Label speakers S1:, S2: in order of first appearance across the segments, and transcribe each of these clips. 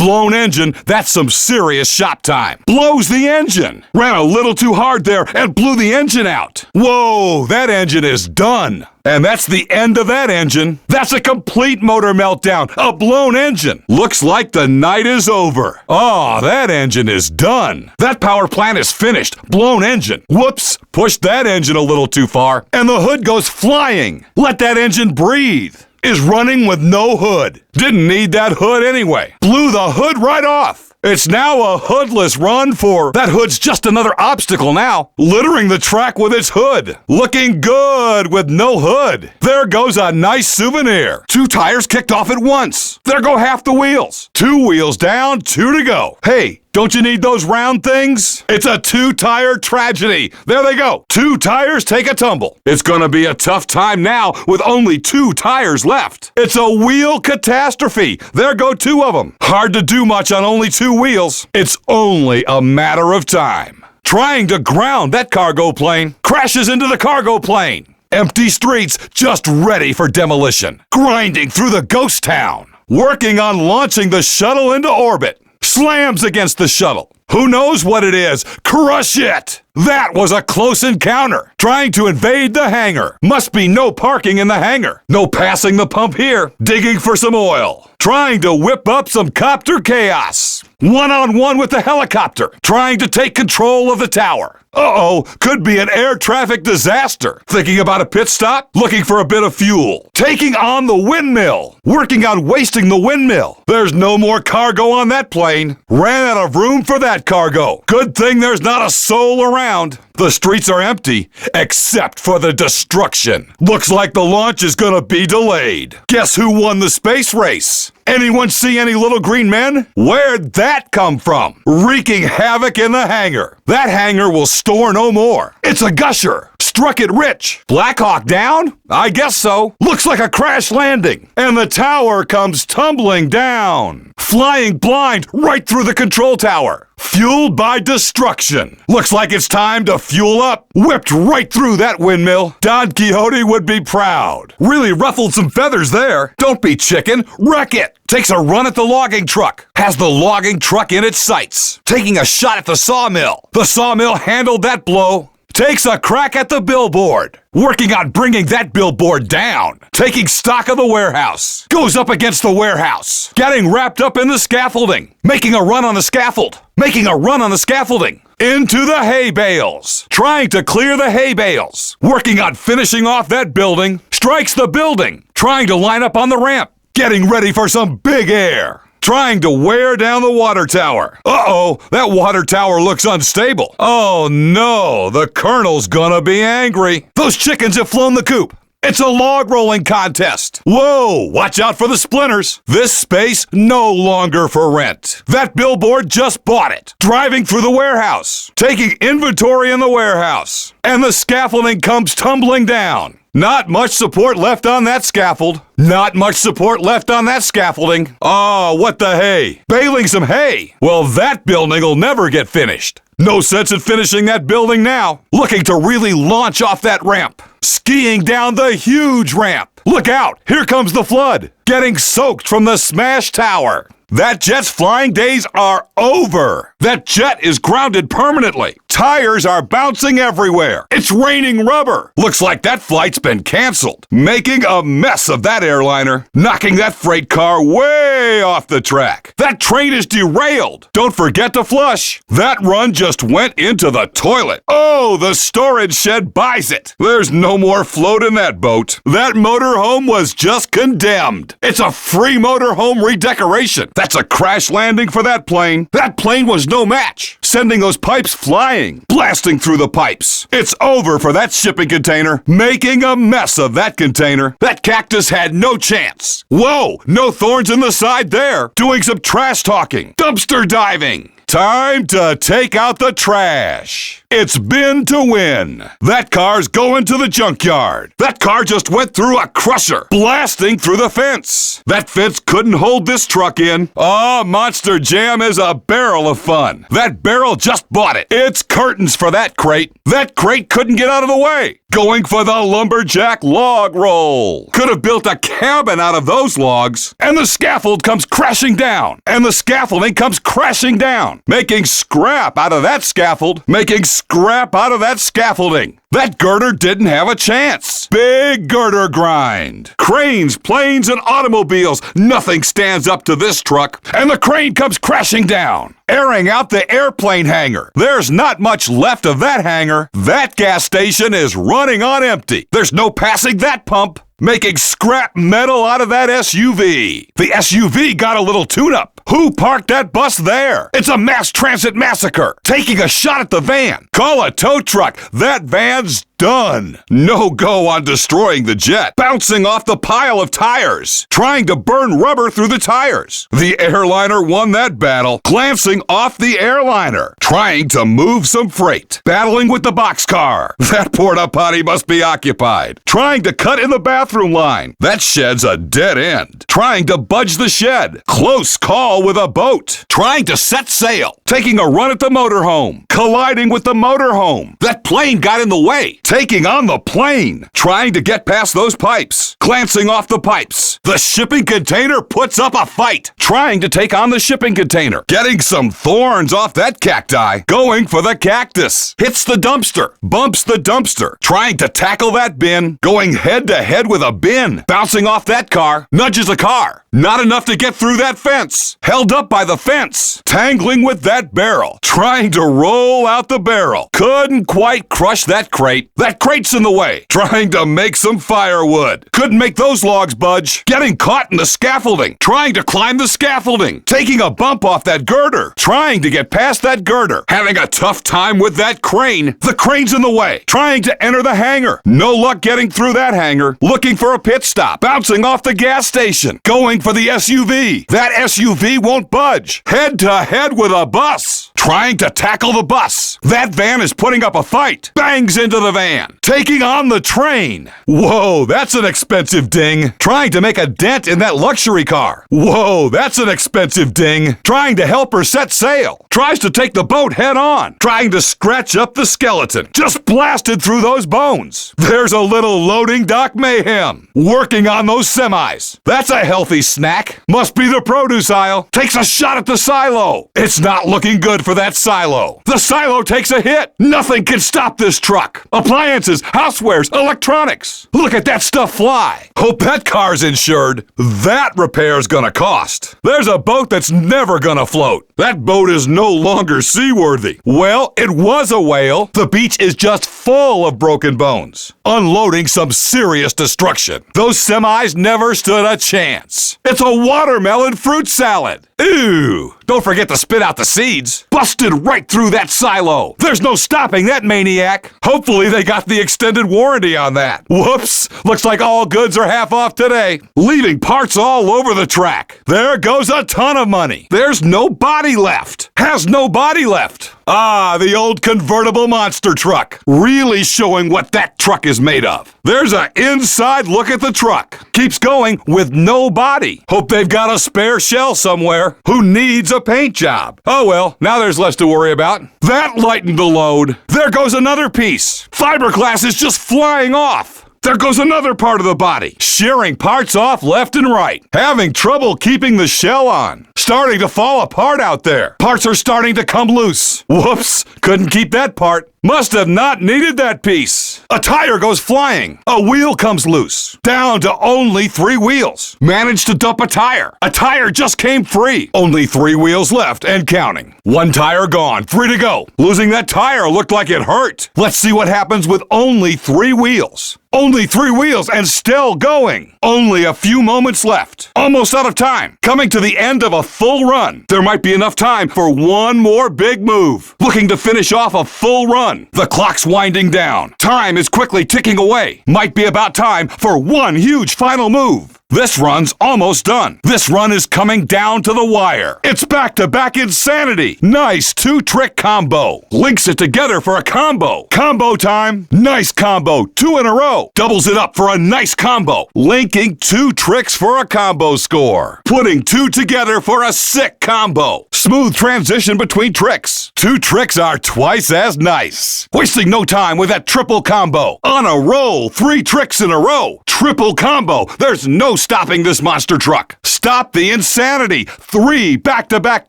S1: Blown engine, that's some serious shop time. Blows the engine. Ran a little too hard there and blew the engine out. Whoa, that engine is done. And that's the end of that engine. That's a complete motor meltdown. A blown engine. Looks like the night is over. Oh, that engine is done. That power plant is finished. Blown engine. Whoops. Pushed that engine a little too far. And the hood goes flying. Let that engine breathe. Is running with no hood. Didn't need that hood anyway. Blew the hood right off. It's now a hoodless run for that hood's just another obstacle now, littering the track with its hood. Looking good with no hood. There goes a nice souvenir. 2 tires kicked off at once. There go half the wheels. 2 wheels down, 2 to go. Hey, don't you need those round things? It's a 2-tire tragedy. There they go. 2 tires take a tumble. It's gonna be a tough time now with only 2 tires left. It's a wheel catastrophe. There go 2 of them. Hard to do much on only 2 wheels. It's only a matter of time. Trying to ground that cargo plane. Crashes into the cargo plane. Empty streets just ready for demolition. Grinding through the ghost town. Working on launching the shuttle into orbit. Slams against the shuttle. Who knows what it is? Crush it! That was a close encounter. Trying to invade the hangar. Must be no parking in the hangar. No passing the pump here. Digging for some oil. Trying to whip up some copter chaos. One-on-one with the helicopter. Trying to take control of the tower. Uh-oh, could be an air traffic disaster. Thinking about a pit stop? Looking for a bit of fuel. Taking on the windmill. Working on wasting the windmill. There's no more cargo on that plane. Ran out of room for that cargo. Good thing there's not a soul around. The streets are empty, except for the destruction. Looks like the launch is gonna be delayed. Guess who won the space race? Anyone see any little green men? Where'd that come from? Wreaking havoc in the hangar. That hangar will store no more. It's a gusher. Struck it rich. Black Hawk down? I guess so. Looks like a crash landing. And the tower comes tumbling down. Flying blind right through the control tower. Fueled by destruction. Looks like it's time to fuel up. Whipped right through that windmill. Don Quixote would be proud. Really ruffled some feathers there. Don't be chicken. Wreck it. Takes a run at the logging truck. Has the logging truck in its sights. Taking a shot at the sawmill. The sawmill handled that blow. Takes a crack at the billboard. Working on bringing that billboard down. Taking stock of the warehouse. Goes up against the warehouse. Getting wrapped up in the scaffolding. Making a run on the scaffold. Making a run on the scaffolding. Into the hay bales. Trying to clear the hay bales. Working on finishing off that building. Strikes the building. Trying to line up on the ramp. Getting ready for some big air. Trying to wear down the water tower. Uh-oh, that water tower looks unstable. Oh no, the colonel's gonna be angry. Those chickens have flown the coop. It's a log rolling contest. Whoa, watch out for the splinters. This space no longer for rent. That billboard just bought it. Driving through the warehouse. Taking inventory in the warehouse. And the scaffolding comes tumbling down. Not much support left on that scaffold. Not much support left on that scaffolding. Oh, what the hay? Baling some hay. Well, that building will never get finished. No sense in finishing that building now. Looking to really launch off that ramp. Skiing down the huge ramp. Look out, here comes the flood. Getting soaked from the smashed tower. That jet's flying days are over. That jet is grounded permanently. Tires are bouncing everywhere. It's raining rubber. Looks like that flight's been canceled. Making a mess of that airliner. Knocking that freight car way off the track. That train is derailed. Don't forget to flush. That run just went into the toilet. Oh, the storage shed buys it. There's no more float in that boat. That motorhome was just condemned. It's a free motorhome redecoration. That's a crash landing for that plane. That plane was no match. Sending those pipes flying. Blasting through the pipes. It's over for that shipping container. Making a mess of that container. That cactus had no chance. Whoa, no thorns in the side there. Doing some trash talking. Dumpster diving. Time to take out the trash. It's been to win. That car's going to the junkyard. That car just went through a crusher, blasting through the fence. That fence couldn't hold this truck in. Oh, Monster Jam is a barrel of fun. That barrel just bought it. It's curtains for that crate. That crate couldn't get out of the way. Going for the lumberjack log roll. Could have built a cabin out of those logs. And the scaffold comes crashing down. And the scaffolding comes crashing down. Making scrap out of that scaffold. Making scrap out of that scaffolding. That girder didn't have a chance. Big girder grind. Cranes, planes, and automobiles. Nothing stands up to this truck. And the crane comes crashing down, airing out the airplane hangar. There's not much left of that hangar. That gas station is running on empty. There's no passing that pump. Making scrap metal out of that SUV. The SUV got a little tune-up. Who parked that bus there? It's a mass transit massacre. Taking a shot at the van. Call a tow truck. That van's done. No go on destroying the jet. Bouncing off the pile of tires. Trying to burn rubber through the tires. The airliner won that battle. Glancing off the airliner. Trying to move some freight. Battling with the boxcar. That porta potty must be occupied. Trying to cut in the bathroom line. That shed's a dead end. Trying to budge the shed. Close call with a boat. Trying to set sail. Taking a run at the motorhome. Colliding with the motorhome. That plane got in the way. Taking on the plane. Trying to get past those pipes. Glancing off the pipes. The shipping container puts up a fight. Trying to take on the shipping container. Getting some thorns off that cacti. Going for the cactus. Hits the dumpster. Bumps the dumpster. Trying to tackle that bin. Going head to head with a bin. Bouncing off that car. Nudges a car. Not enough to get through that fence. Held up by the fence. Tangling with that barrel. Trying to roll out the barrel. Couldn't quite crush that crate. That crate's in the way. Trying to make some firewood. Couldn't make those logs budge. Getting caught in the scaffolding. Trying to climb the scaffolding. Taking a bump off that girder. Trying to get past that girder. Having a tough time with that crane. The crane's in the way. Trying to enter the hangar. No luck getting through that hangar. Looking for a pit stop. Bouncing off the gas station. Going for the SUV. That SUV won't budge. Head to head with a bus. Trying to tackle the bus. That van is putting up a fight. Bangs into the van. Taking on the train. Whoa, that's an expensive ding. Trying to make a dent in that luxury car. Whoa, that's an expensive ding. Trying to help her set sail. Tries to take the boat head on. Trying to scratch up the skeleton. Just blasted through those bones. There's a little loading dock mayhem. Working on those semis. That's a healthy snack. Must be the produce aisle. Takes a shot at the silo. It's not looking good for that silo. The silo takes a hit. Nothing can stop this truck. Appliances, housewares, electronics. Look at that stuff fly. Hope that car's insured. That repair's gonna cost. There's a boat that's never gonna float. That boat is no longer seaworthy. Well, it was a whale. The beach is just full of broken bones. Unloading some serious destruction. Those semis never stood a chance. It's a watermelon fruit salad. Ew! Don't forget to spit out the seeds. Busted right through that silo. There's no stopping that maniac. Hopefully they got the extended warranty on that. Whoops! Looks like all goods are half off today. Leaving parts all over the track. There goes a ton of money. There's no body left. Has no body left. Ah, the old convertible monster truck. Really showing what that truck is made of. There's an inside look at the truck. Keeps going with no body. Hope they've got a spare shell somewhere. Who needs a paint job? Oh well, now there's less to worry about. That lightened the load. There goes another piece. Fiberglass is just flying off. There goes another part of the body. Shearing parts off left and right. Having trouble keeping the shell on. Starting to fall apart out there. Parts are starting to come loose. Whoops, couldn't keep that part. Must have not needed that piece. A tire goes flying. A wheel comes loose. Down to only 3 wheels. Managed to dump a tire. A tire just came free. Only 3 wheels left and counting. 1 tire gone, 3 to go. Losing that tire looked like it hurt. Let's see what happens with only 3 wheels. Only 3 wheels and still going. Only a few moments left. Almost out of time. Coming to the end of a full run. There might be enough time for one more big move. Looking to finish off a full run. The clock's winding down. Time is quickly ticking away. Might be about time for one huge final move. This run's almost done. This run is coming down to the wire. It's back-to-back insanity. Nice two-trick combo. Links it together for a combo. Combo time. Nice combo. 2 in a row. Doubles it up for a nice combo. Linking 2 tricks for a combo score. Putting 2 together for a sick combo. Smooth transition between tricks. 2 tricks are twice as nice. Wasting no time with that triple combo. On a roll. 3 tricks in a row. Triple combo. There's no stopping this monster truck. Stop the insanity. 3 back-to-back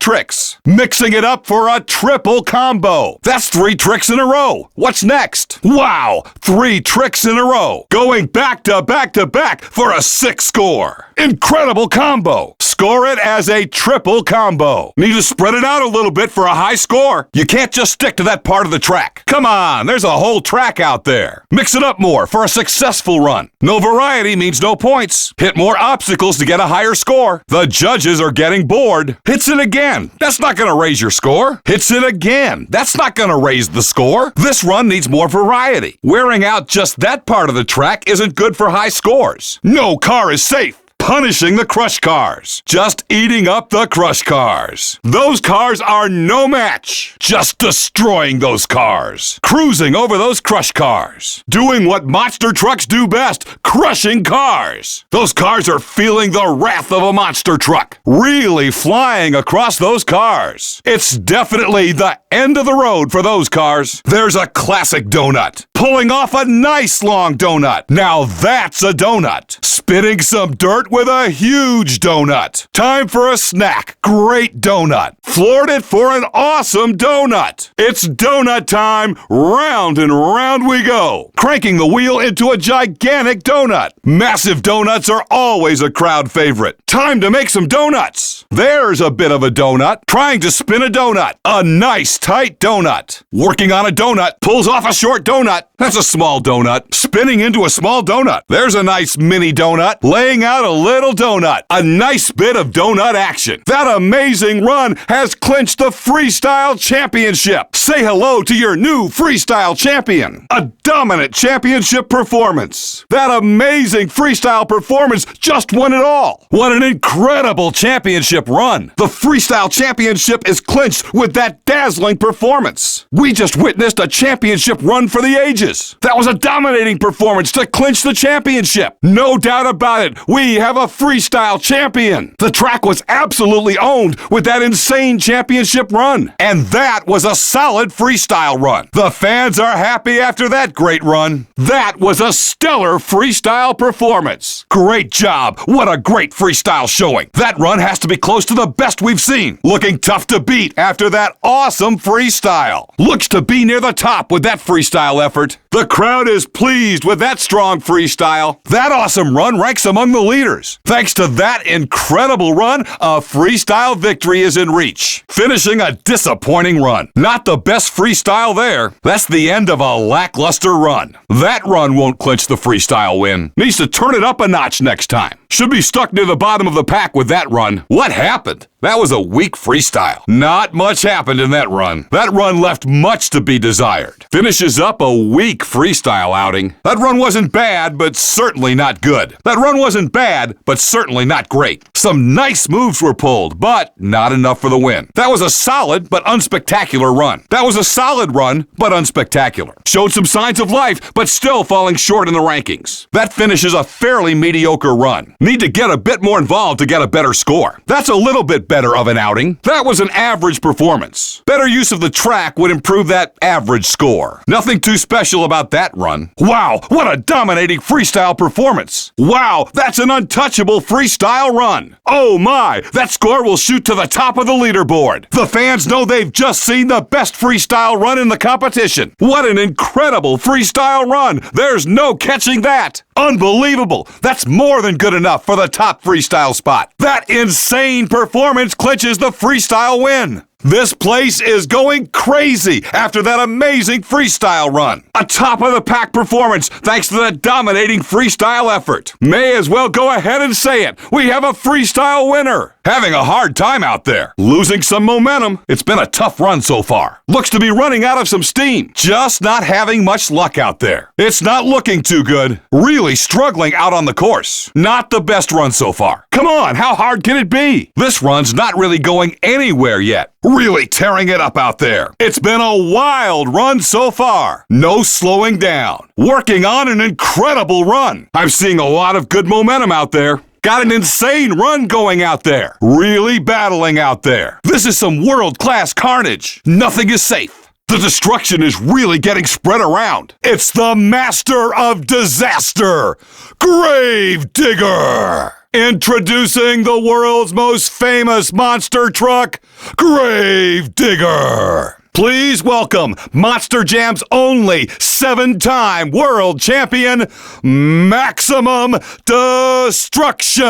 S1: tricks. Mixing it up for a triple combo. That's 3 tricks in a row. What's next? Wow, 3 tricks in a row. Going back-to-back-to-back for a 6 score. Incredible combo. Score it as a triple combo. Need to spread it out a little bit for a high score. You can't just stick to that part of the track. Come on, there's a whole track out there. Mix it up more for a successful run. No variety means no points. Hit more obstacles to get a higher score. The judges are getting bored. Hits it again. That's not going to raise your score. Hits it again. That's not going to raise the score. This run needs more variety. Wearing out just that part of the track isn't good for high scores. No car is safe. Punishing the crush cars. Just eating up the crush cars. Those cars are no match. Just destroying those cars. Cruising over those crush cars. Doing what monster trucks do best. Crushing cars. Those cars are feeling the wrath of a monster truck. Really flying across those cars. It's definitely the end of the road for those cars. There's a classic donut. Pulling off a nice long donut. Now that's a donut. Spitting some dirt with a huge donut. Time for a snack. Great donut. Floored it for an awesome donut. It's donut time. Round and round we go. Cranking the wheel into a gigantic donut. Massive donuts are always a crowd favorite. Time to make some donuts. There's a bit of a donut. Trying to spin a donut. A nice tight donut. Working on a donut. Pulls off a short donut. That's a small donut. Spinning into a small donut. There's a nice mini donut. Laying out a little donut. A nice bit of donut action. That amazing run has clinched the Freestyle Championship. Say hello to your new Freestyle Champion. A dominant championship performance. That amazing freestyle performance just won it all. What an incredible championship run. The Freestyle Championship is clinched with that dazzling performance. We just witnessed a championship run for the ages. That was a dominating performance to clinch the championship. No doubt about it. We have a freestyle champion. The track was absolutely owned with that insane championship run. And that was a solid freestyle run. The fans are happy after that great run. That was a stellar freestyle performance. Great job. What a great freestyle showing. That run has to be close to the best we've seen. Looking tough to beat after that awesome freestyle. Looks to be near the top with that freestyle effort. The crowd is pleased with that strong freestyle. That awesome run ranks among the leaders. Thanks to that incredible run, a freestyle victory is in reach. Finishing a disappointing run. Not the best freestyle there. That's the end of a lackluster run. That run won't clinch the freestyle win. Needs to turn it up a notch next time. Should be stuck near the bottom of the pack with that run. What happened? That was a weak freestyle. Not much happened in that run. That run left much to be desired. Finishes up a weak freestyle outing. That run wasn't bad, but certainly not good. That run wasn't bad, but certainly not great. Some nice moves were pulled, but not enough for the win. That was a solid but unspectacular run. That was a solid run, but unspectacular. Showed some signs of life, but still falling short in the rankings. That finishes a fairly mediocre run. Need to get a bit more involved to get a better score. That's a little bit better of an outing. That was an average performance. Better use of the track would improve that average score. Nothing too special about that run. Wow, what a dominating freestyle performance. Wow, that's an untouchable freestyle run. Oh my, that score will shoot to the top of the leaderboard. The fans know they've just seen the best freestyle run in the competition. What an incredible freestyle run. There's no catching that. Unbelievable. That's more than good enough for the top freestyle spot. That insane performance clinches the freestyle win. This place is going crazy after that amazing freestyle run. A top-of-the-pack performance thanks to that dominating freestyle effort. May as well go ahead and say it. We have a freestyle winner. Having a hard time out there. Losing some momentum. It's been a tough run so far. Looks to be running out of some steam. Just not having much luck out there. It's not looking too good. Really struggling out on the course. Not the best run so far. Come on, how hard can it be? This run's not really going anywhere yet. Really tearing it up out there. It's been a wild run so far. No slowing down. Working on an incredible run. I'm seeing a lot of good momentum out there. Got an insane run going out there. Really battling out there. This is some world-class carnage. Nothing is safe. The destruction is really getting spread around. It's the master of disaster, Grave Digger. Introducing the world's most famous monster truck, Grave Digger. Please welcome Monster Jam's only 7-time world champion, Maximum Destruction.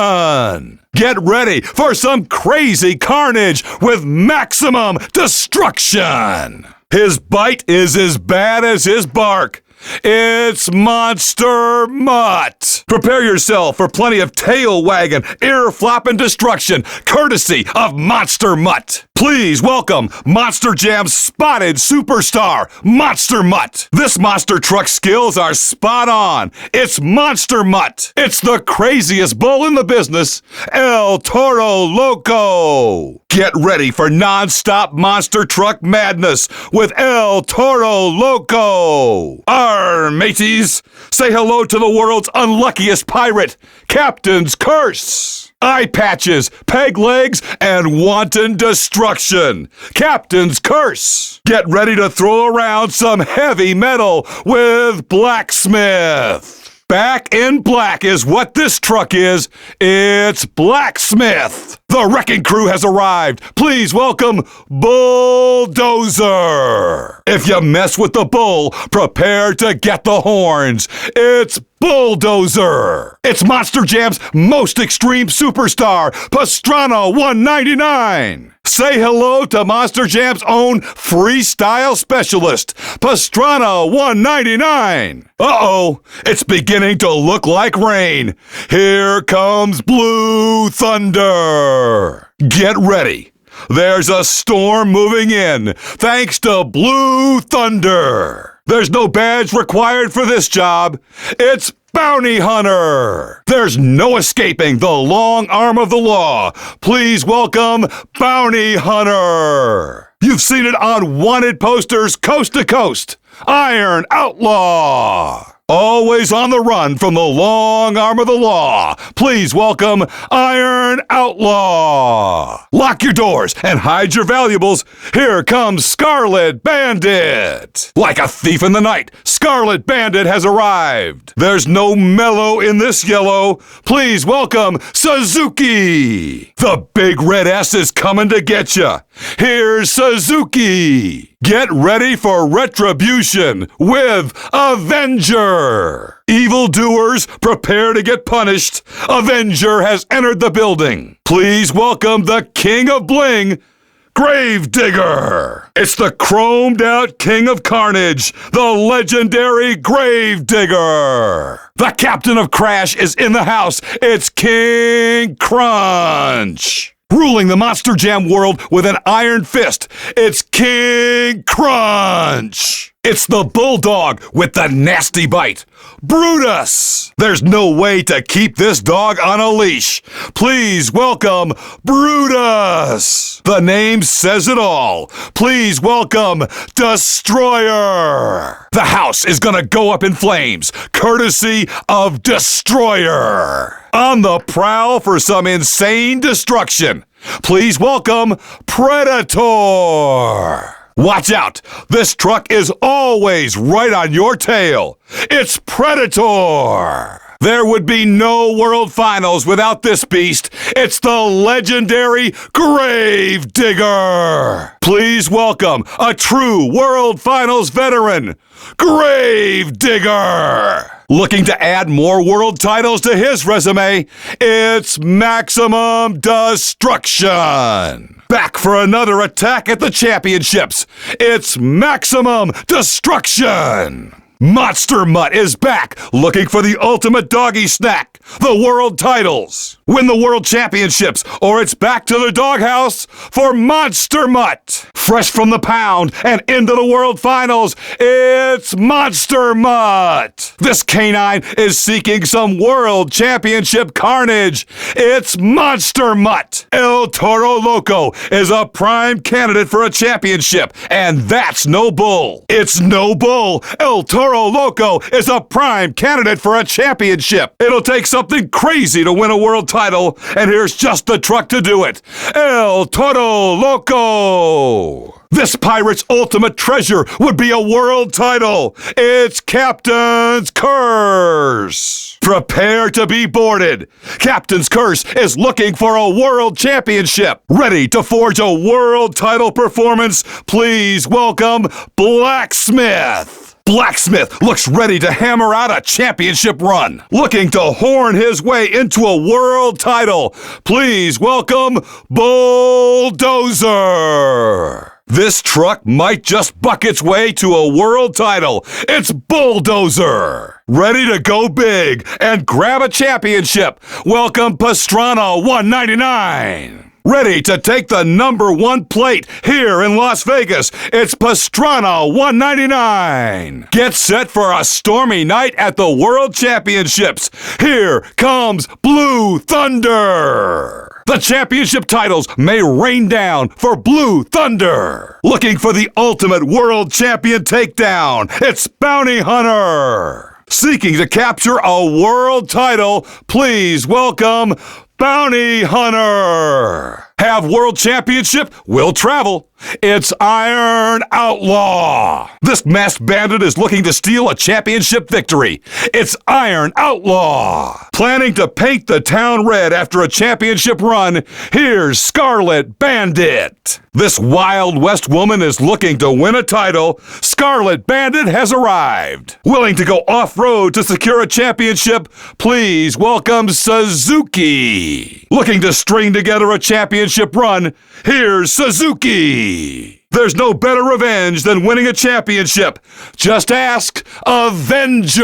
S1: Get ready for some crazy carnage with Maximum Destruction. His bite is as bad as his bark. It's Monster Mutt. Prepare yourself for plenty of tail wagging, ear flopping destruction, courtesy of Monster Mutt. Please welcome Monster Jam's spotted superstar, Monster Mutt. This monster truck skills are spot on. It's Monster Mutt. It's the craziest bull in the business, El Toro Loco. Get ready for non-stop monster truck madness with El Toro Loco. Arr, mateys, say hello to the world's unluckiest pirate, Captain's Curse. Eye patches, peg legs, and wanton destruction. Captain's Curse. Get ready to throw around some heavy metal with Blacksmith. Back in black is what this truck is. It's Blacksmith. The wrecking crew has arrived. Please welcome Bulldozer. If you mess with the bull, prepare to get the horns. It's Bulldozer. It's Monster Jam's most extreme superstar, Pastrana 199. Say hello to Monster Jam's own freestyle specialist, Pastrana 199. Uh-oh, it's beginning to look like rain. Here comes Blue Thunder. Get ready. There's a storm moving in, thanks to Blue Thunder. There's no badge required for this job. It's Bounty Hunter. There's no escaping the long arm of the law. Please welcome Bounty Hunter. You've seen it on wanted posters coast to coast. Iron Outlaw. Always on the run from the long arm of the law. Please welcome Iron Outlaw. Lock your doors and hide your valuables. Here comes Scarlet Bandit. Like a thief in the night, Scarlet Bandit has arrived. There's no mellow in this yellow. Please welcome Suzuki. The big red S is coming to get ya. Here's Suzuki. Get ready for retribution with Avenger. Evildoers, prepare to get punished. Avenger has entered the building. Please welcome the King of Bling, Grave Digger. It's the chromed out King of Carnage, the legendary Grave Digger. The Captain of Crash is in the house. It's King Crunch. Ruling the Monster Jam world with an iron fist, it's King Crunch. It's the Bulldog with the nasty bite, Brutus. There's no way to keep this dog on a leash. Please welcome Brutus. The name says it all. Please welcome Destroyer. The house is gonna go up in flames, courtesy of Destroyer. On the prowl for some insane destruction. Please welcome Predator. Watch out! This truck is always right on your tail. It's Predator. There would be no World Finals without this beast. It's the legendary Grave Digger. Please welcome a true World Finals veteran, Grave Digger. Looking to add more world titles to his resume, it's Maximum Destruction. Back for another attack at the championships, it's Maximum Destruction. Monster Mutt is back, looking for the ultimate doggy snack, the world titles. Win the world championships, or it's back to the doghouse for Monster Mutt. Fresh from the pound and into the world finals, it's Monster Mutt. This canine is seeking some world championship carnage. It's Monster Mutt. El Toro Loco is a prime candidate for a championship, and that's no bull. It's no bull. El Toro Loco is a prime candidate for a championship. It'll take something crazy to win a world title, and here's just the truck to do it. El Toro Loco. This pirate's ultimate treasure would be a world title. It's Captain's Curse. Prepare to be boarded. Captain's Curse is looking for a world championship. Ready to forge a world title performance? Please welcome Blacksmith. Blacksmith looks ready to hammer out a championship run. Looking to horn his way into a world title. Please welcome Bulldozer. This truck might just buck its way to a world title. It's Bulldozer. Ready to go big and grab a championship. Welcome Pastrana 199. Ready to take the #1 plate here in Las Vegas. It's Pastrana 199. Get set for a stormy night at the World Championships. Here comes Blue Thunder. The championship titles may rain down for Blue Thunder. Looking for the ultimate world champion takedown. It's Bounty Hunter. Seeking to capture a world title, please welcome Bounty Hunter. Have world championship? Will travel. It's Iron Outlaw. This masked bandit is looking to steal a championship victory. It's Iron Outlaw. Planning to paint the town red after a championship run, here's Scarlet Bandit. This Wild West woman is looking to win a title. Scarlet Bandit has arrived. Willing to go off-road to secure a championship, please welcome Suzuki. Looking to string together a championship run, here's Suzuki. There's no better revenge than winning a championship. Just ask Avenger.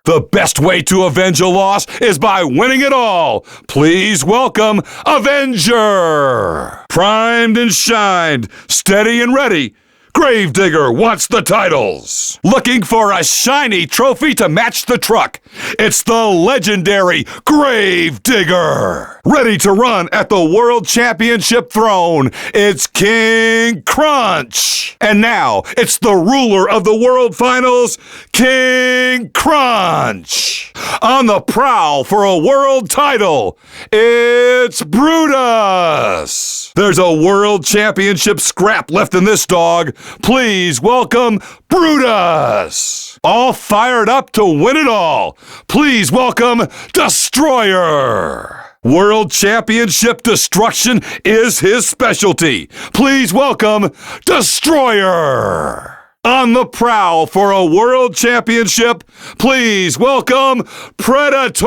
S1: The best way to avenge a loss is by winning it all. Please welcome Avenger. Primed and shined, steady and ready. Gravedigger wants the titles. Looking for a shiny trophy to match the truck. It's the legendary Gravedigger. Ready to run at the World Championship throne. It's King Crunch. And now, it's the ruler of the World Finals, King Crunch. On the prowl for a world title, it's Brutus. There's a World Championship scrap left in this dog. Please welcome Brutus. All fired up to win it all. Please welcome Destroyer. World Championship destruction is his specialty. Please welcome Destroyer. On the prowl for a world championship, please welcome Predator.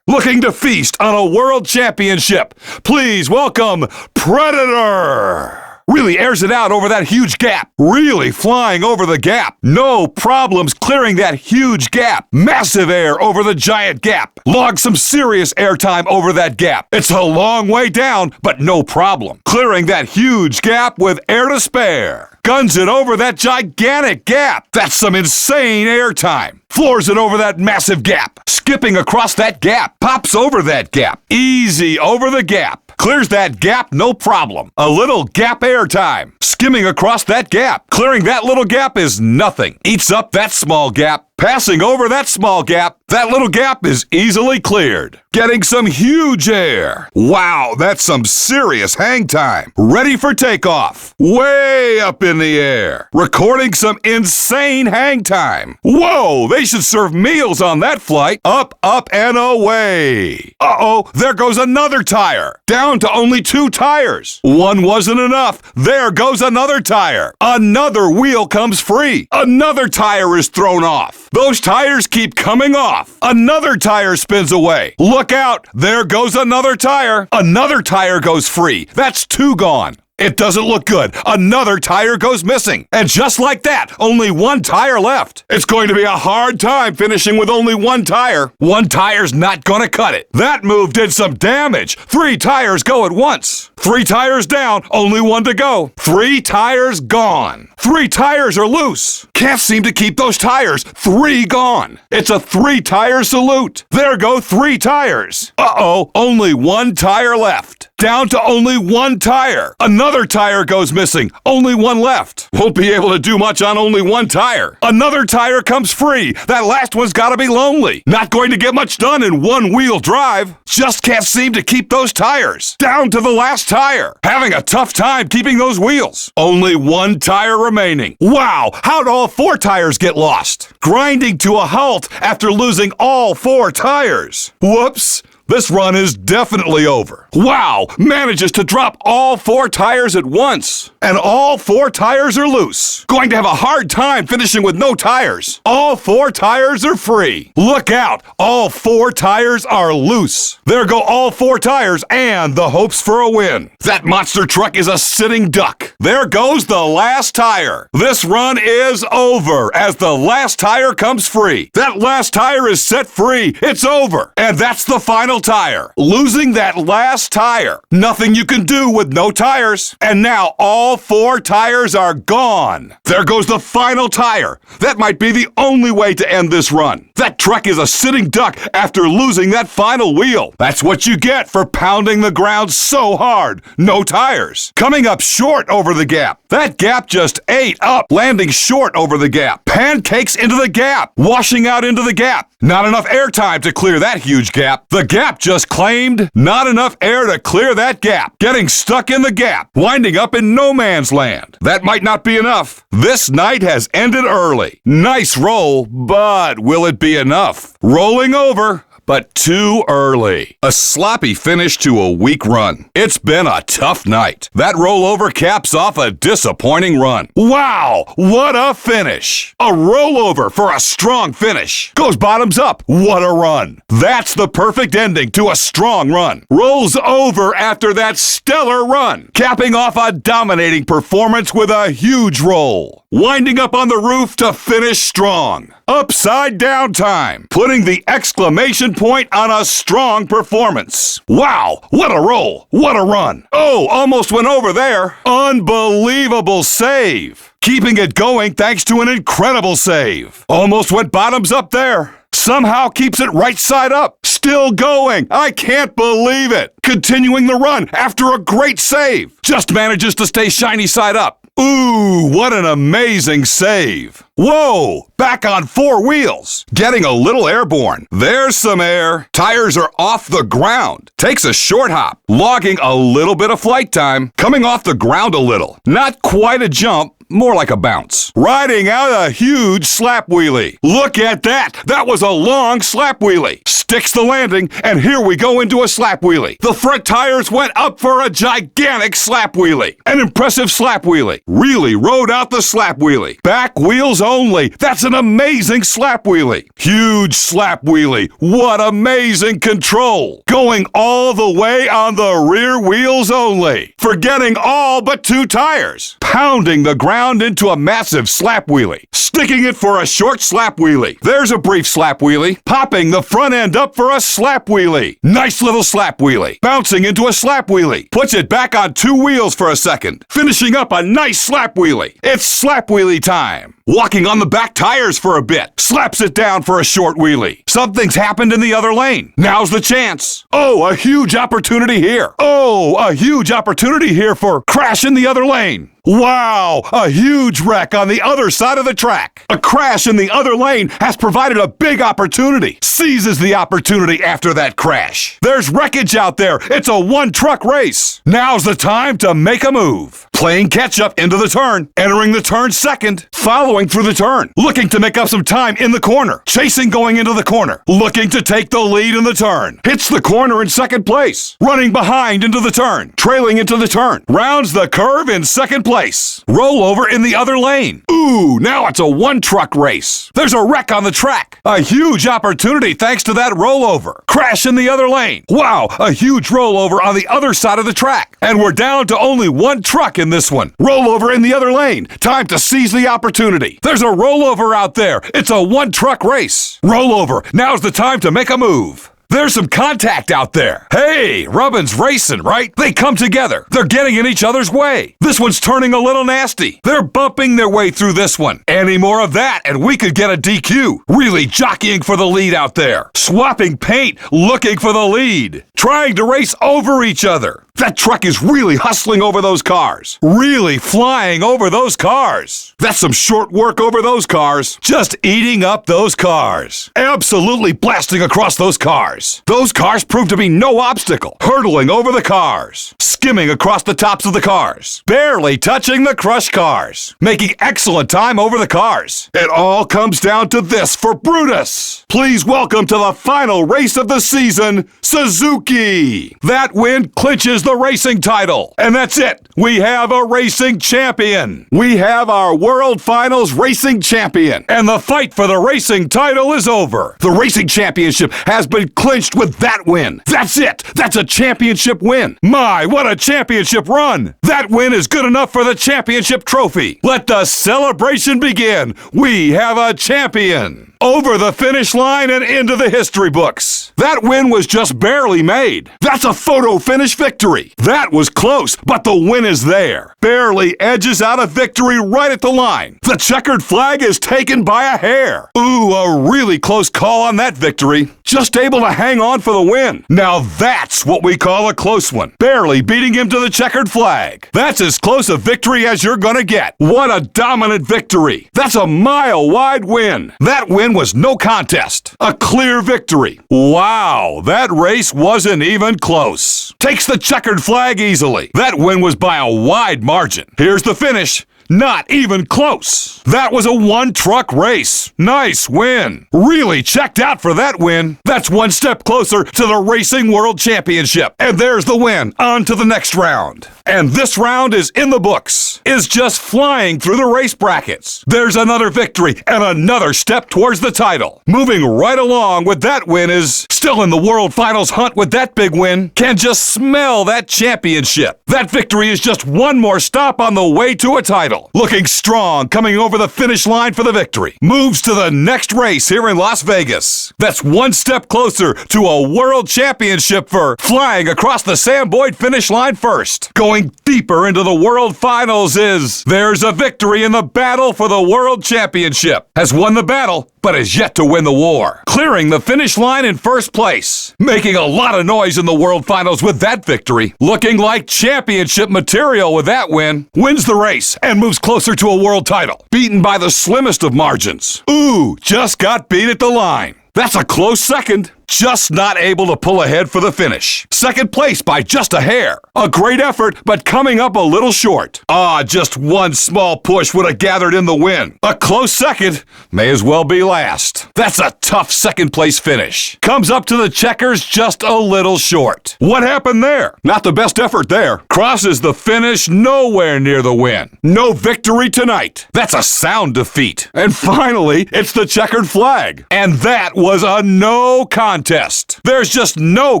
S1: Looking to feast on a world championship, please welcome Predator. Really airs it out over that huge gap. Really flying over the gap. No problems clearing that huge gap. Massive air over the giant gap. Log some serious airtime over that gap. It's a long way down, but no problem. Clearing that huge gap with air to spare. Guns it over that gigantic gap. That's some insane airtime. Floors it over that massive gap. Skipping across that gap. Pops over that gap. Easy over the gap. Clears that gap, no problem. A little gap airtime. Skimming across that gap. Clearing that little gap is nothing. Eats up that small gap. Passing over that small gap. That little gap is easily cleared. Getting some huge air. Wow, that's some serious hang time. Ready for takeoff. Way up in the air. Recording some insane hang time. Whoa, they should serve meals on that flight. Up, up, and away. Uh-oh, there goes another tire. Down to only 2 tires. One wasn't enough. There goes another tire. Another wheel comes free. Another tire is thrown off. Those tires keep coming off. Another tire spins away. Look out, there goes another tire. Another tire goes free. That's 2 gone. It doesn't look good. Another tire goes missing. And just like that, only 1 tire left. It's going to be a hard time finishing with only 1 tire. 1 tire's not gonna cut it. That move did some damage. 3 tires go at once. 3 tires down, only 1 to go. 3 tires gone. 3 tires are loose. Can't seem to keep those tires. 3 gone. It's a 3-tire salute. There go 3 tires. Uh-oh, only 1 tire left. Down to only 1 tire. Another tire goes missing. Only 1 left. Won't be able to do much on only 1 tire. Another tire comes free. That last one's gotta be lonely. Not going to get much done in 1-wheel drive. Just can't seem to keep those tires. Down to the last tire. Having a tough time keeping those wheels. Only 1 tire remaining. Wow, how'd all 4 tires get lost? Grinding to a halt after losing all 4 tires. Whoops. This run is definitely over. Wow, manages to drop all 4 tires at once. And all 4 tires are loose. Going to have a hard time finishing with no tires. All 4 tires are free. Look out, all 4 tires are loose. There go all 4 tires and the hopes for a win. That monster truck is a sitting duck. There goes the last tire. This run is over as the last tire comes free. That last tire is set free. It's over. And that's the final tire. Losing that last tire. Nothing you can do with no tires. And now all 4 tires are gone. There goes the final tire. That might be the only way to end this run. That truck is a sitting duck after losing that final wheel. That's what you get for pounding the ground so hard. No tires. Coming up short over the gap. That gap just ate up, landing short over the gap. Pancakes into the gap. Washing out into the gap. Not enough air time to clear that huge gap. The gap just claimed not enough air to clear that gap. Getting stuck in the gap. Winding up in no man's land. That might not be enough. This night has ended early. Nice roll, but will it be enough? Rolling over, but too early. A sloppy finish to a weak run. It's been a tough night. That rollover caps off a disappointing run. Wow, what a finish. A rollover for a strong finish. Goes bottoms up. What a run. That's the perfect ending to a strong run. Rolls over after that stellar run. Capping off a dominating performance with a huge roll. Winding up on the roof to finish strong. Upside down time. Putting the exclamation point on a strong performance. Wow, what a roll. What a run. Oh, almost went over there. Unbelievable save. Keeping it going thanks to an incredible save. Almost went bottoms up there. Somehow keeps it right side up. Still going. I can't believe it. Continuing the run after a great save. Just manages to stay shiny side up. Ooh, what an amazing save. Whoa, back on 4 wheels. Getting a little airborne. There's some air. Tires are off the ground. Takes a short hop. Logging a little bit of flight time. Coming off the ground a little. Not quite a jump. More like a bounce. Riding out a huge slap wheelie. Look at that. That was a long slap wheelie. Sticks the landing, and here we go into a slap wheelie. The front tires went up for a gigantic slap wheelie. An impressive slap wheelie. Really rode out the slap wheelie. Back wheels only. That's an amazing slap wheelie. Huge slap wheelie. What amazing control. Going all the way on the rear wheels only. Forgetting all but 2 tires. Pounding the ground into a massive slap wheelie. Sticking it for a short slap wheelie. There's a brief slap wheelie. Popping the front end up for a slap wheelie. Nice little slap wheelie. Bouncing into a slap wheelie. Puts it back on 2 wheels for a second. Finishing up a nice slap wheelie. It's slap wheelie time. Walking on the back tires for a bit. Slaps it down for a short wheelie. Something's happened in the other lane. Now's the chance. Oh, a huge opportunity here. Oh, a huge opportunity here for crash in the other lane. Wow, a huge wreck on the other side of the track. A crash in the other lane has provided a big opportunity. Seizes the opportunity after that crash. There's wreckage out there. It's a 1-truck race. Now's the time to make a move. Playing catch up into the turn. Entering the turn second. Following through the turn. Looking to make up some time in the corner. Chasing going into the corner. Looking to take the lead in the turn. Hits the corner in second place. Running behind into the turn. Trailing into the turn. Rounds the curve in second place. place. Rollover in the other lane. Ooh, now it's a one-truck race. There's a wreck on the track. A huge opportunity thanks to that rollover. Crash in the other lane. Wow, a huge rollover on the other side of the track. And we're down to only one truck in this one. Rollover in the other lane. Time to seize the opportunity. There's a rollover out there. It's a one-truck race. Rollover. Now's the time to make a move. There's some contact out there. Hey, rubbin's racing, right? They come together. They're getting in each other's way. This one's turning a little nasty. They're bumping their way through this one. Any more of that and we could get a DQ. Really jockeying for the lead out there. Swapping paint, looking for the lead. Trying to race over each other. That truck is really hustling over those cars. Really flying over those cars. That's some short work over those cars. Just eating up those cars. Absolutely blasting across those cars. Those cars proved to be no obstacle. Hurtling over the cars. Skimming across the tops of the cars. Barely touching the crushed cars. Making excellent time over the cars. It all comes down to this for Brutus. Please welcome to the final race of the season, Suzuki. That win clinches the racing title. And that's it. We have a racing champion. We have our World Finals racing champion. And the fight for the racing title is over. The racing championship has been clinched with that win. That's it. That's a championship win. My, what a championship run. That win is good enough for the championship trophy. Let the celebration begin. We have a champion. Over the finish line and into the history books. That win was just barely made. That's a photo finish victory. That was close, but the win is there. Barely edges out a victory right at the line. The checkered flag is taken by a hair. Ooh, a really close call on that victory. Just able to hang on for the win. Now that's what we call a close one. Barely beating him to the checkered flag. That's as close a victory as you're gonna get. What a dominant victory. That's a mile-wide win. That win was no contest. A clear victory. Wow, that race wasn't even close. Takes the checkered flag easily. That win was by a wide margin. Here's the finish. Not even close. That was a one-truck race. Nice win. Really checked out for that win. That's one step closer to the Racing World Championship. And there's the win. On to the next round. And this round is in the books. Is just flying through the race brackets. There's another victory and another step towards the title. Moving right along with that win is still in the World Finals hunt with that big win. Can just smell that championship. That victory is just one more stop on the way to a title. Looking strong, coming over the finish line for the victory. Moves to the next race here in Las Vegas. That's one step closer to a world championship for flying across the Sam Boyd finish line first. Going deeper into the World Finals is there's a victory in the battle for the World Championship. Has won the battle, but has yet to win the war. Clearing the finish line in first place. Making a lot of noise in the World Finals with that victory. Looking like championship material with that win. Wins the race and moves closer to a world title. Beaten by the slimmest of margins. Ooh, just got beat at the line. That's a close second. Just not able to pull ahead for the finish. Second place by just a hair. A great effort, but coming up a little short. Just one small push would have gathered in the win. A close second, may as well be last. That's a tough second place finish. Comes up to the checkers just a little short. What happened there? Not the best effort there. Crosses the finish nowhere near the win. No victory tonight. That's a sound defeat. And finally, it's the checkered flag. And that was a no contest. There's just no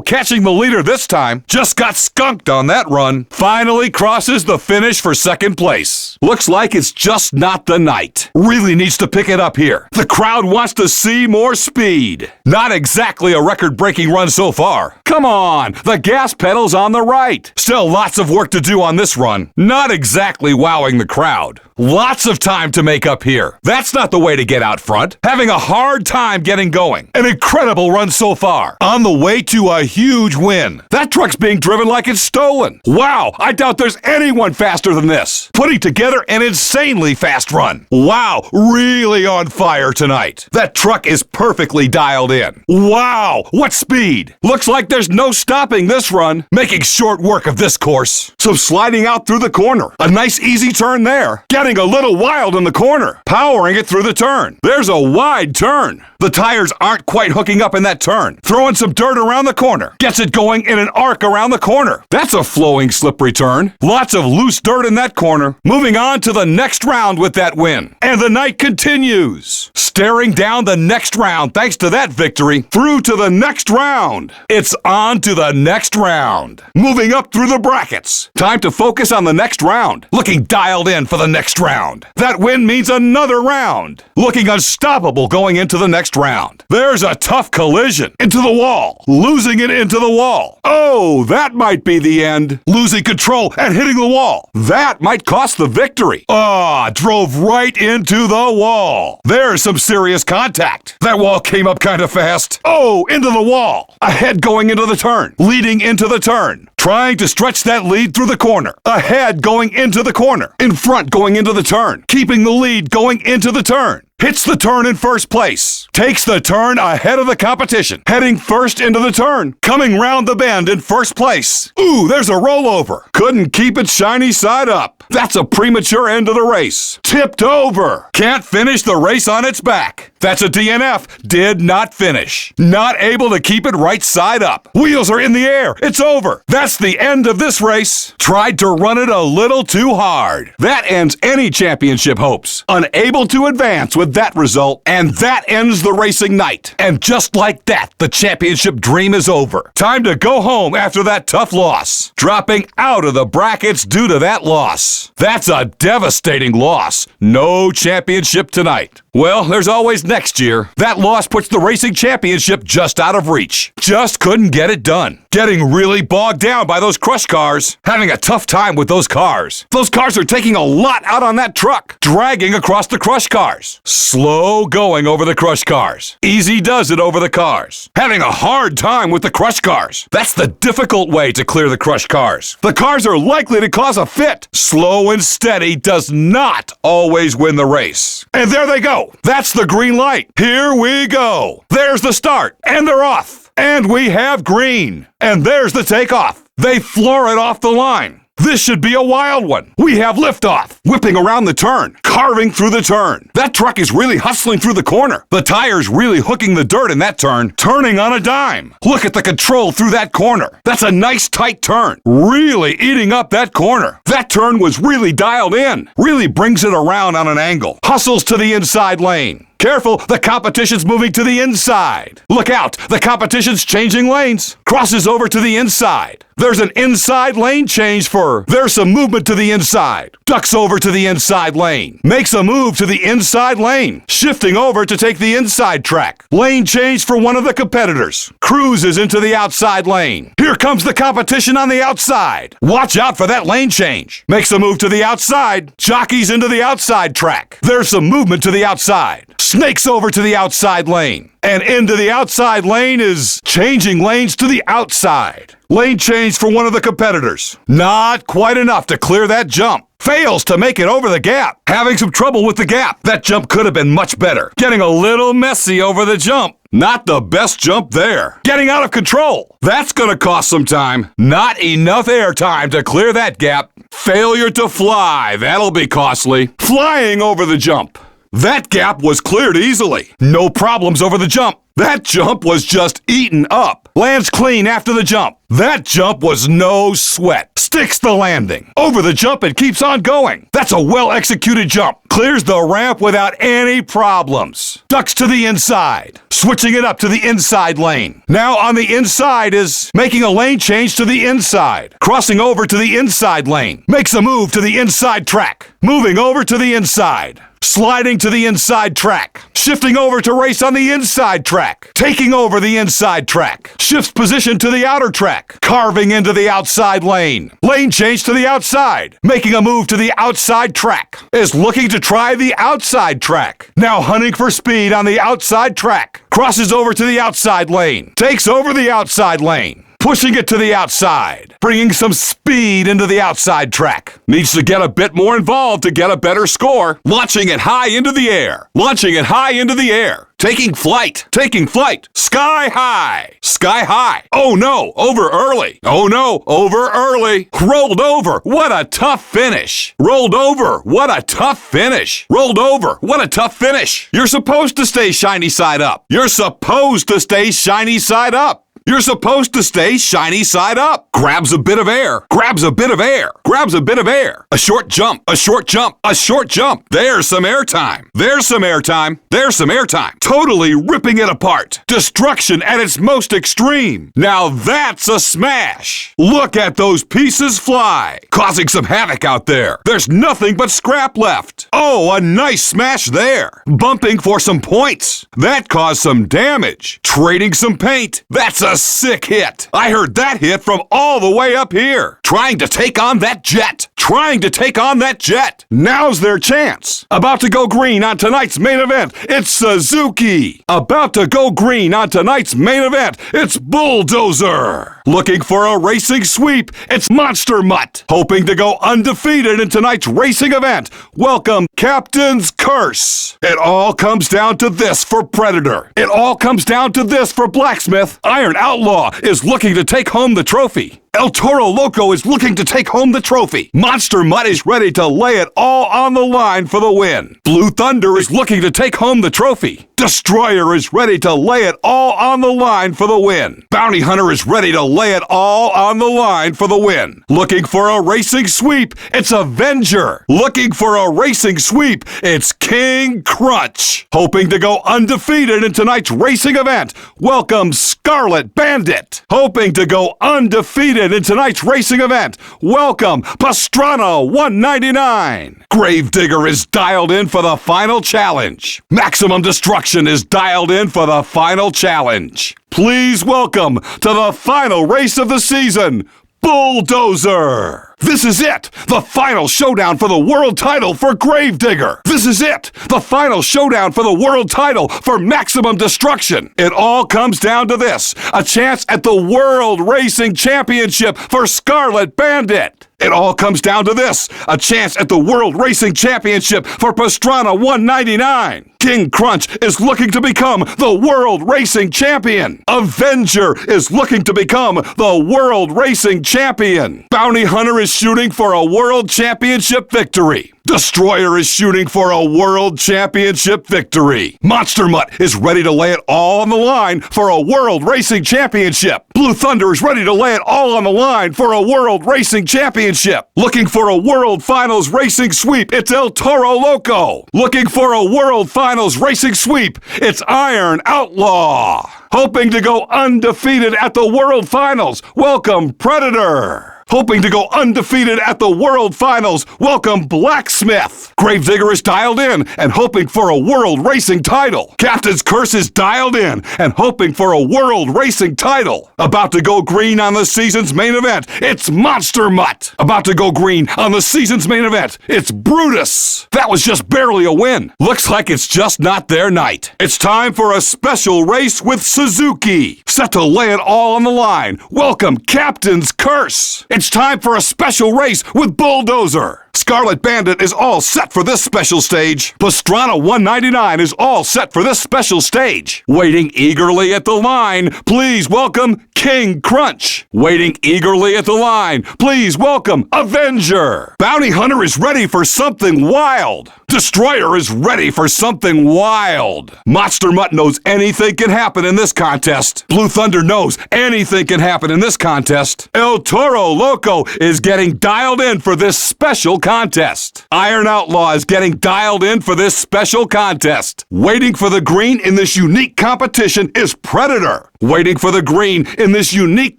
S1: catching the leader this time. Just got skunked on that run. Finally crosses the finish for second place. Looks like it's just not the night. Really needs to pick it up here. The crowd wants to see more speed. Not exactly a record-breaking run so far. Come on, the gas pedal's on the right. Still lots of work to do on this run. Not exactly wowing the crowd. Lots of time to make up here. That's not the way to get out front. Having a hard time getting going. An incredible run so far. On the way to a huge win. That truck's being driven like it's stolen. Wow, I doubt there's anyone faster than this. Putting together an insanely fast run. Wow, really on fire tonight. That truck is perfectly dialed in. Wow, what speed. Looks like there's no stopping this run. Making short work of this course. Some sliding out through the corner. A nice easy turn there. Getting a little wild in the corner. Powering it through the turn. There's a wide turn. The tires aren't quite hooking up in that turn. Throwing some dirt around the corner. Gets it going in an arc around the corner. That's a flowing, slippery turn. Lots of loose dirt in that corner. Moving on to the next round with that win. And the night continues. Staring down the next round thanks to that victory. Through to the next round. It's on to the next round. Moving up through the brackets. Time to focus on the next round. Looking dialed in for the next round. That win means another round. Looking unstoppable going into the next round. There's a tough collision. Into the wall. Losing it into the wall. Oh, that might be the end. Losing control and hitting the wall. That might cost the victory. Drove right into the wall. There's some serious contact. That wall came up kind of fast. Oh, into the wall. Ahead going into the turn. Leading into the turn. Trying to stretch that lead through the corner. Ahead going into the corner. In front going into the turn. Keeping the lead going into the turn. Hits the turn in first place. Takes the turn ahead of the competition. Heading first into the turn. Coming round the bend in first place. Ooh, there's a rollover. Couldn't keep its shiny side up. That's a premature end of the race. Tipped over. Can't finish the race on its back. That's a DNF. Did not finish. Not able to keep it right side up. Wheels are in the air. It's over. That's the end of this race. Tried to run it a little too hard. That ends any championship hopes. Unable to advance with that result, and that ends the racing night. And just like that, the championship dream is over. Time to go home after that tough loss. Dropping out of the brackets due to that loss. That's a devastating loss. No championship tonight. Well, there's always next year. That loss puts the racing championship just out of reach. Just couldn't get it done. Getting really bogged down by those crush cars. Having a tough time with those cars. Those cars are taking a lot out on that truck. Dragging across the crush cars. Slow going over the crush cars. Easy does it over the cars. Having a hard time with the crush cars. That's the difficult way to clear the crush cars. The cars are likely to cause a fit. Slow and steady does not always win the race. And there they go. That's the green light. Here we go. There's the start. And they're off. And we have green. And there's the takeoff. They floor it off the line. This should be a wild one. We have liftoff, whipping around the turn, carving through the turn. That truck is really hustling through the corner. The tires really hooking the dirt in that turn, turning on a dime. Look at the control through that corner. That's a nice tight turn, really eating up that corner. That turn was really dialed in, really brings it around on an angle. Hustles to the inside lane. Careful, the competition's moving to the inside. Look out, the competition's changing lanes. Crosses over to the inside. There's an inside lane change there's some movement to the inside. Ducks over to the inside lane. Makes a move to the inside lane. Shifting over to take the inside track. Lane change for one of the competitors. Cruises into the outside lane. Here comes the competition on the outside. Watch out for that lane change. Makes a move to the outside. Jockeys into the outside track. There's some movement to the outside. Snakes over to the outside lane. And into the outside lane is changing lanes to the outside. Lane change for one of the competitors. Not quite enough to clear that jump. Fails to make it over the gap. Having some trouble with the gap. That jump could have been much better. Getting a little messy over the jump. Not the best jump there. Getting out of control. That's gonna cost some time. Not enough air time to clear that gap. Failure to fly. That'll be costly. Flying over the jump. That gap was cleared easily. No problems over the jump. That jump was just eaten up. Lands clean after the jump. That jump was no sweat. Sticks the landing. Over the jump and keeps on going. That's a well-executed jump. Clears the ramp without any problems. Ducks to the inside. Switching it up to the inside lane. Now on the inside is making a lane change to the inside. Crossing over to the inside lane. Makes a move to the inside track. Moving over to the inside. Sliding to the inside track. Shifting over to race on the inside track. Taking over the inside track. Shifts position to the outer track. Carving into the outside lane. Lane change to the outside. Making a move to the outside track. Is looking to try the outside track. Now hunting for speed on the outside track. Crosses over to the outside lane. Takes over the outside lane. pushing it to the outside, bringing some speed into the outside track. Needs to get a bit more involved to get a better score. Launching it high into the air. Launching it high into the air. Taking flight. Taking flight. Sky high. Sky high. Oh no, over early. Oh no, over early. Rolled over. What a tough finish. Rolled over. What a tough finish. Rolled over. What a tough finish. You're supposed to stay shiny side up. You're supposed to stay shiny side up. You're supposed to stay shiny side up. Grabs a bit of air. Grabs a bit of air. Grabs a bit of air. A short jump. A short jump. A short jump. There's some airtime. There's some airtime. There's some airtime. Totally ripping it apart. Destruction at its most extreme. Now that's a smash. Look at those pieces fly. Causing some havoc out there. There's nothing but scrap left. Oh, a nice smash there. Bumping for some points. That caused some damage. Trading some paint. That's a sick hit. I heard that hit from all the way up here. Trying to take on that jet. Trying to take on that jet. Now's their chance. About to go green on tonight's main event. It's Suzuki. About to go green on tonight's main event. It's Bulldozer. Looking for a racing sweep. It's Monster Mutt. Hoping to go undefeated in tonight's racing event. Welcome, Captain's Curse. It all comes down to this for Predator. It all comes down to this for Blacksmith. Iron Outlaw is looking to take home the trophy. El Toro Loco is looking to take home the trophy. Monster Mutt is ready to lay it all on the line for the win. Blue Thunder is looking to take home the trophy. Destroyer is ready to lay it all on the line for the win. Bounty Hunter is ready to lay it all on the line for the win. Looking for a racing sweep, it's Avenger. Looking for a racing sweep, it's King Crunch. Hoping to go undefeated in tonight's racing event, welcome Scarlet Bandit. Hoping to go undefeated in tonight's racing event, welcome Pastrana 199. Gravedigger is dialed in for the final challenge. Maximum Destruction is dialed in for the final challenge. Please welcome to the final race of the season, Bulldozer. This is it, the final showdown for the world title for Gravedigger. This is it, the final showdown for the world title for Maximum Destruction. It all comes down to this, a chance at the World Racing Championship for Scarlet Bandit. It all comes down to this, a chance at the World Racing Championship for Pastrana 199. King Crunch is looking to become the World Racing Champion. Avenger is looking to become the World Racing Champion. Bounty Hunter is shooting for a World Championship victory. Destroyer is shooting for a World Championship victory. Monster Mutt is ready to lay it all on the line for a World Racing Championship. Blue Thunder is ready to lay it all on the line for a World Racing Championship. Looking for a World Finals Racing Sweep, it's El Toro Loco. Looking for a World Finals Racing Sweep, it's Iron Outlaw. Hoping to go undefeated at the World Finals, welcome Predator. Hoping to go undefeated at the World Finals, welcome Blacksmith. Gravedigger is dialed in and hoping for a World Racing title. Captain's Curse is dialed in and hoping for a World Racing title. About to go green on the season's main event, it's Monster Mutt. About to go green on the season's main event, it's Brutus. That was just barely a win. Looks like it's just not their night. It's time for a special race with Suzuki. Set to lay it all on the line, welcome Captain's Curse. It's time for a special race with Bulldozer. Scarlet Bandit is all set for this special stage. Pastrana 199 is all set for this special stage. Waiting eagerly at the line, please welcome King Crunch. Waiting eagerly at the line, please welcome Avenger. Bounty Hunter is ready for something wild. Destroyer is ready for something wild. Monster Mutt knows anything can happen in this contest. Blue Thunder knows anything can happen in this contest. El Toro Loco is getting dialed in for this special contest. Iron Outlaw is getting dialed in for this special contest. Waiting for the green in this unique competition is Predator. Waiting for the green in this unique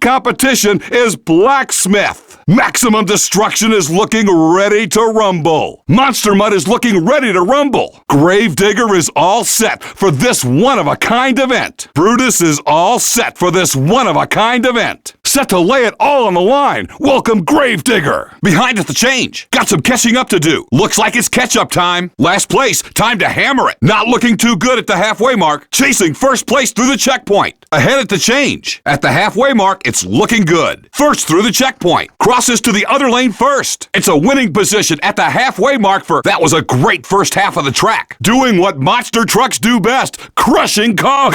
S1: competition is Blacksmith. Maximum Destruction is looking ready to rumble. Monster Mutt is looking ready to rumble. Gravedigger is all set for this one-of-a-kind event. Brutus is all set for this one-of-a-kind event. Set to lay it all on the line. Welcome, Gravedigger. Behind at the change. Got some catching up to do. Looks like it's catch-up time. Last place, time to hammer it. Not looking too good at the halfway mark. Chasing first place through the checkpoint. Ahead at the change. At the halfway mark, it's looking good. First through the checkpoint. Crosses to the other lane first. It's a winning position at the halfway mark for that was a great first half of the track. Doing what monster trucks do best, crushing cars.